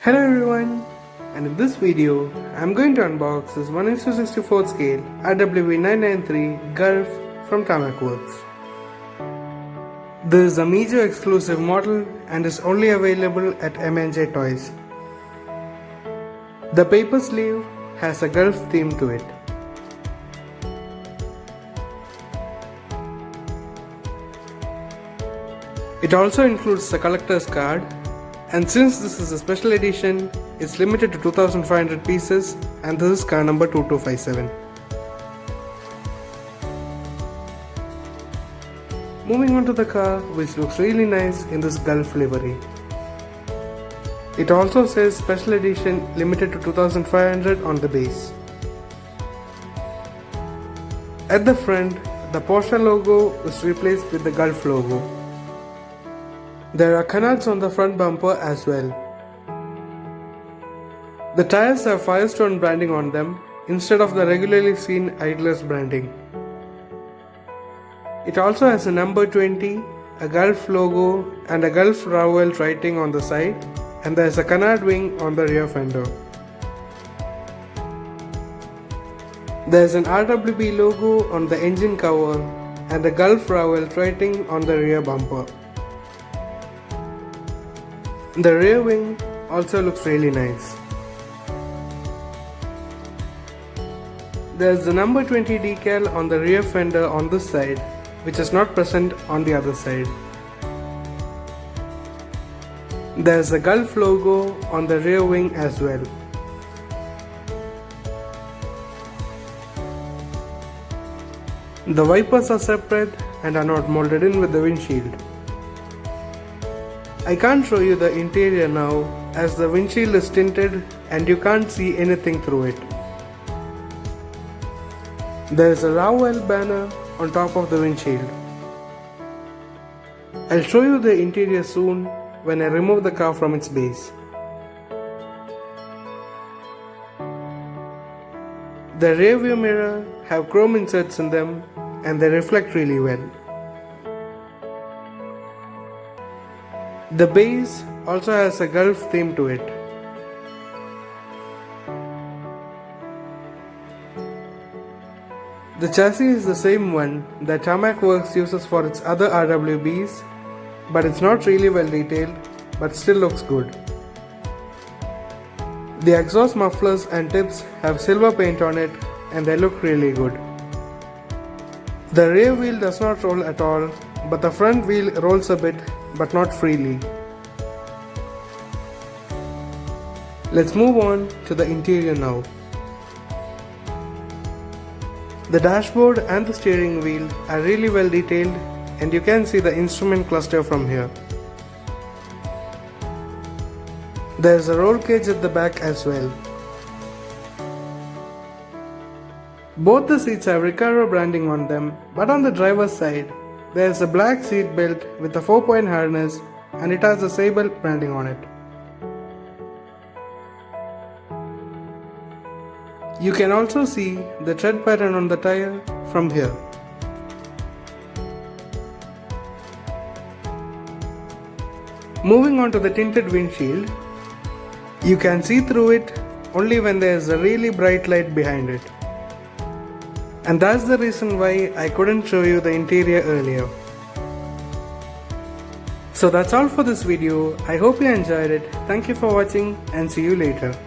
Hello everyone, and in this video I am going to unbox this 1:64 scale RWB993 Gulf from Tamac Works. This is a Mijo exclusive model and is only available at M&J Toys. The paper sleeve has a Gulf theme to it. It also includes the collector's card, and since this is a special edition, it's limited to 2500 pieces, and this is car number 2257. Moving on to the car, which looks really nice in this Gulf livery. It also says special edition limited to 2500 on the base. At the front, the Porsche logo is replaced with the Gulf logo. There are canards on the front bumper as well. The tires have Firestone branding on them instead of the regularly seen Idlers branding. It also has a number 20, a Gulf logo and a Gulf Rowell writing on the side, and there is a canard wing on the rear fender. There is an RWB logo on the engine cover and a Gulf Rowell writing on the rear bumper. The rear wing also looks really nice. There is the number 20 decal on the rear fender on this side, which is not present on the other side. There is a Gulf logo on the rear wing as well. The wipers are separate and are not molded in with the windshield. I can't show you the interior now as the windshield is tinted and you can't see anything through it. There is a Rowell banner on top of the windshield. I'll show you the interior soon when I remove the car from its base. The rear view mirror have chrome inserts in them and they reflect really well. The base also has a Gulf theme to it. The chassis is the same one that Tamac Works uses for its other RWBs, but it's not really well detailed, but still looks good. The exhaust mufflers and tips have silver paint on it and they look really good. The rear wheel does not roll at all, but the front wheel rolls a bit, but not freely. Let's move on to the interior now. The dashboard and the steering wheel are really well detailed and you can see the instrument cluster from here. There is a roll cage at the back as well. Both the seats have Recaro branding on them, but on the driver's side, there is a black seat belt with a 4-point harness and it has a Sable branding on it. You can also see the tread pattern on the tire from here. Moving on to the tinted windshield, you can see through it only when there is a really bright light behind it. And that's the reason why I couldn't show you the interior earlier. So that's all for this video. I hope you enjoyed it. Thank you for watching and see you later.